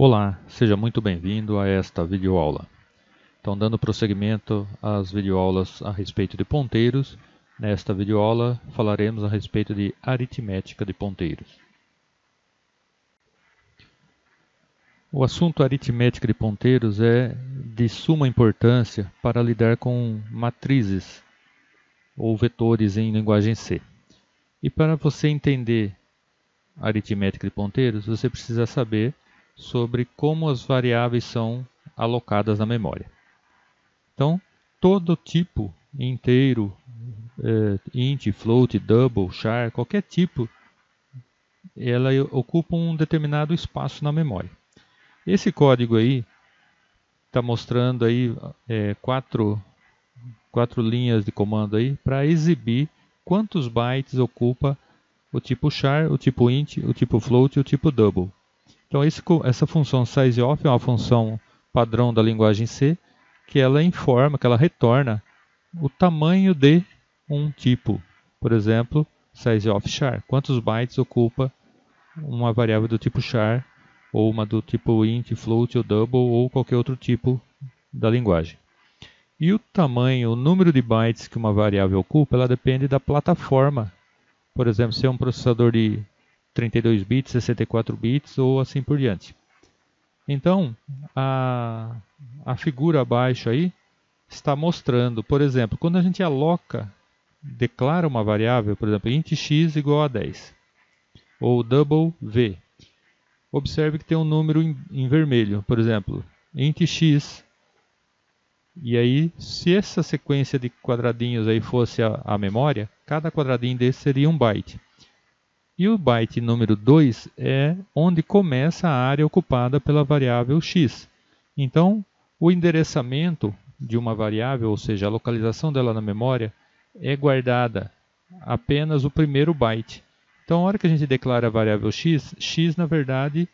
Olá, seja muito bem-vindo a esta videoaula. Então, dando prosseguimento às videoaulas a respeito de ponteiros, nesta videoaula falaremos a respeito de aritmética de ponteiros. O assunto aritmética de ponteiros é de suma importância para lidar com matrizes ou vetores em linguagem C. E para você entender a aritmética de ponteiros, você precisa saber sobre como as variáveis são alocadas na memória. Então, todo tipo inteiro, int, float, double, char, qualquer tipo, ela ocupa um determinado espaço na memória. Esse código aí está mostrando aí quatro linhas de comando aí para exibir quantos bytes ocupa o tipo char, o tipo int, o tipo float e o tipo double. Então essa função sizeof é uma função padrão da linguagem C, que ela informa, que ela retorna o tamanho de um tipo. Por exemplo, sizeof char. Quantos bytes ocupa uma variável do tipo char, ou uma do tipo int, float ou double, ou qualquer outro tipo da linguagem. E o tamanho, o número de bytes que uma variável ocupa, ela depende da plataforma. Por exemplo, se é um processador de 32 bits, 64 bits ou assim por diante. Então, a figura abaixo aí está mostrando, por exemplo, quando a gente declara uma variável, por exemplo, int x igual a 10, ou double v. Observe que tem um número em vermelho, por exemplo, int x. E aí, se essa sequência de quadradinhos aí fosse a memória, cada quadradinho desse seria um byte. E o byte número 2 é onde começa a área ocupada pela variável x. Então, o endereçamento de uma variável, ou seja, a localização dela na memória, é guardada apenas o primeiro byte. Então, a hora que a gente declara a variável x, x na verdade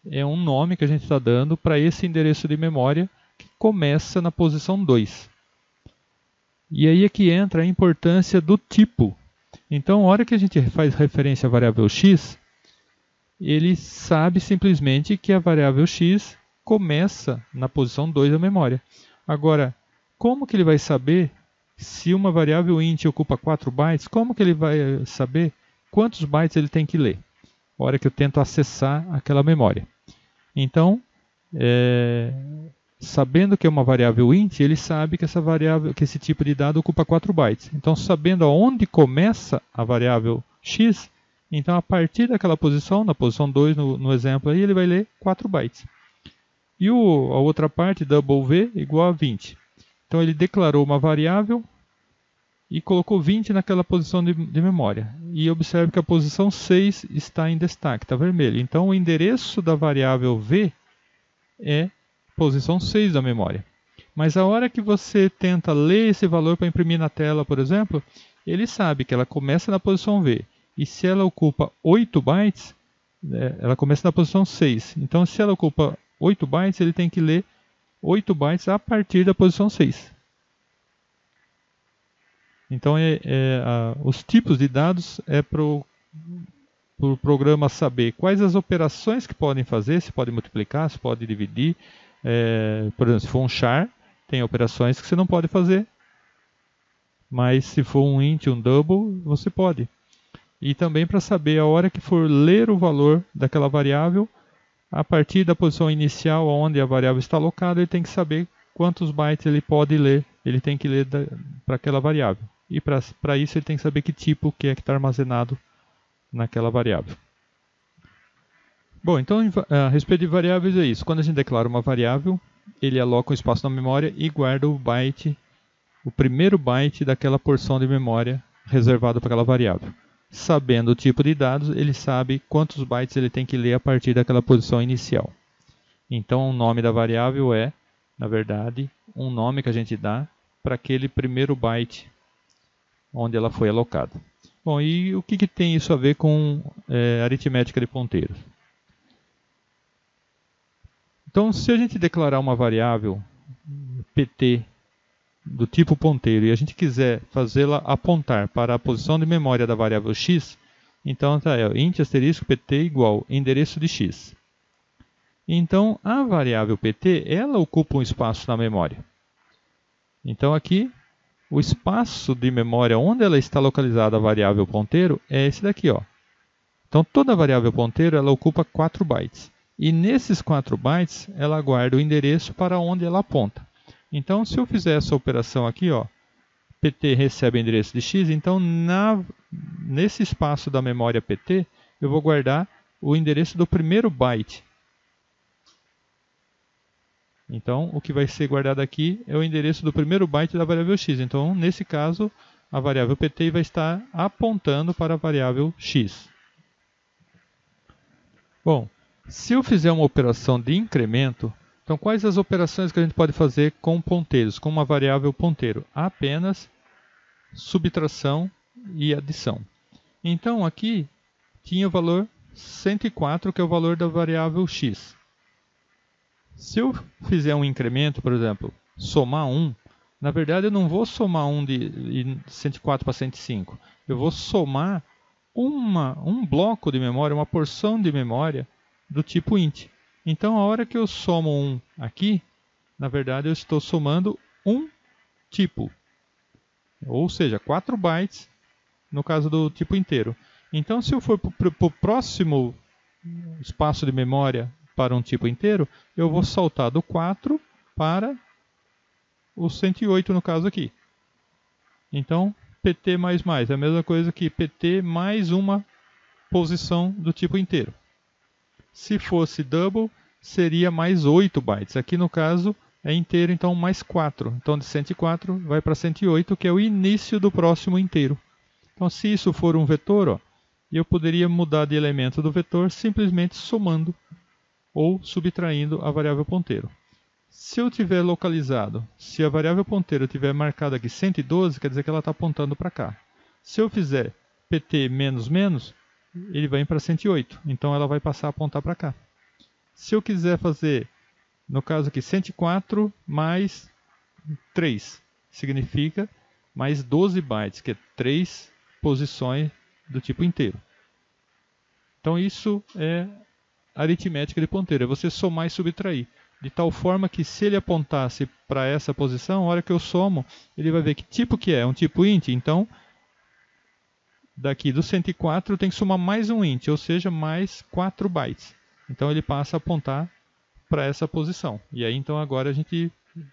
é um nome que a gente está dando para esse endereço de memória que começa na posição 2. E aí é que entra a importância do tipo. Então, a hora que a gente faz referência à variável x, ele sabe simplesmente que a variável x começa na posição 2 da memória. Agora, como que ele vai saber se uma variável int ocupa 4 bytes? Como que ele vai saber quantos bytes ele tem que ler? A hora que eu tento acessar aquela memória. Então, sabendo que é uma variável int, ele sabe que esse tipo de dado ocupa 4 bytes. Então, sabendo aonde começa a variável x, então a partir daquela posição, na posição 2 no exemplo aí, ele vai ler 4 bytes. E a outra parte, double v, igual a 20. Então, ele declarou uma variável e colocou 20 naquela posição de memória. E observe que a posição 6 está em destaque, está vermelho. Então, o endereço da variável v é posição 6 da memória. Mas a hora que você tenta ler esse valor para imprimir na tela, por exemplo, ele sabe que ela começa na posição V. E se ela ocupa 8 bytes, ela começa na posição 6. Então, se ela ocupa 8 bytes, ele tem que ler 8 bytes a partir da posição 6. Então, os tipos de dados é para o programa saber quais as operações que podem fazer, se pode multiplicar, se pode dividir. Por exemplo, se for um char, tem operações que você não pode fazer, mas se for um int, um double, você pode. E também para saber a hora que for ler o valor daquela variável, a partir da posição inicial onde a variável está alocada, ele tem que saber quantos bytes ele pode ler, ele tem que ler para aquela variável. E para isso ele tem que saber que tipo que está armazenado naquela variável. Bom, então a respeito de variáveis é isso. Quando a gente declara uma variável, ele aloca um espaço na memória e guarda o primeiro byte daquela porção de memória reservada para aquela variável. Sabendo o tipo de dados, ele sabe quantos bytes ele tem que ler a partir daquela posição inicial. Então o nome da variável é, na verdade, um nome que a gente dá para aquele primeiro byte onde ela foi alocada. Bom, e o que tem isso a ver com aritmética de ponteiros? Então, se a gente declarar uma variável pt do tipo ponteiro e a gente quiser fazê-la apontar para a posição de memória da variável x, então int asterisco pt igual endereço de x. Então, a variável pt, ela ocupa um espaço na memória. Então, aqui, o espaço de memória onde ela está localizada a variável ponteiro é esse daqui, ó. Então, toda variável ponteiro ela ocupa 4 bytes. E nesses 4 bytes, ela guarda o endereço para onde ela aponta. Então, se eu fizer essa operação aqui, ó, pt recebe o endereço de x, então nesse espaço da memória pt, eu vou guardar o endereço do primeiro byte. Então, o que vai ser guardado aqui é o endereço do primeiro byte da variável x. Então, nesse caso, a variável pt vai estar apontando para a variável x. Bom, se eu fizer uma operação de incremento, então quais as operações que a gente pode fazer com ponteiros, com uma variável ponteiro? Apenas subtração e adição. Então, aqui tinha o valor 104, que é o valor da variável x. Se eu fizer um incremento, por exemplo, somar 1, na verdade eu não vou somar 1 de 104 para 105. Eu vou somar um bloco de memória, uma porção de memória do tipo int. Então, a hora que eu somo 1 aqui, na verdade eu estou somando um tipo. Ou seja, 4 bytes no caso do tipo inteiro. Então, se eu for para o próximo espaço de memória para um tipo inteiro, eu vou saltar do 4 para o 108 no caso aqui. Então, pt é a mesma coisa que pt mais uma posição do tipo inteiro. Se fosse double, seria mais 8 bytes. Aqui no caso é inteiro, então mais 4. Então de 104 vai para 108, que é o início do próximo inteiro. Então se isso for um vetor, ó, eu poderia mudar de elemento do vetor simplesmente somando ou subtraindo a variável ponteiro. Se eu tiver localizado, se a variável ponteiro tiver marcado aqui 112, quer dizer que ela está apontando para cá. Se eu fizer pt menos menos, ele vai para 108, então ela vai passar a apontar para cá. Se eu quiser fazer, no caso aqui, 104 mais 3, significa mais 12 bytes, que é 3 posições do tipo inteiro. Então isso é aritmética de ponteiro, é você somar e subtrair. De tal forma que se ele apontasse para essa posição, a hora que eu somo, ele vai ver que tipo que é um tipo int, então daqui do 104 tem que somar mais um int, ou seja, mais 4 bytes. Então ele passa a apontar para essa posição. E aí então agora a gente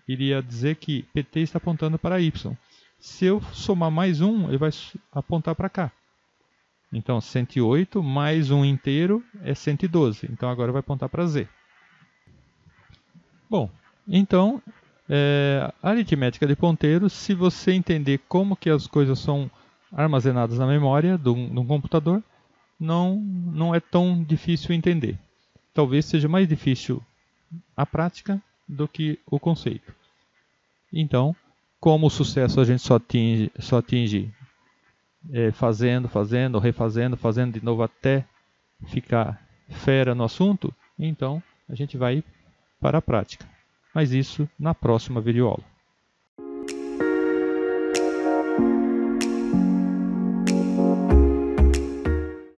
iria dizer que pt está apontando para y. Se eu somar mais um, ele vai apontar para cá. Então 108 mais um inteiro é 112. Então agora vai apontar para z. Bom, então a aritmética de ponteiros, se você entender como que as coisas são armazenadas na memória de um computador, não é tão difícil entender. Talvez seja mais difícil a prática do que o conceito. Então, como o sucesso a gente só atinge fazendo, refazendo, fazendo de novo até ficar fera no assunto, então a gente vai para a prática. Mas isso na próxima videoaula.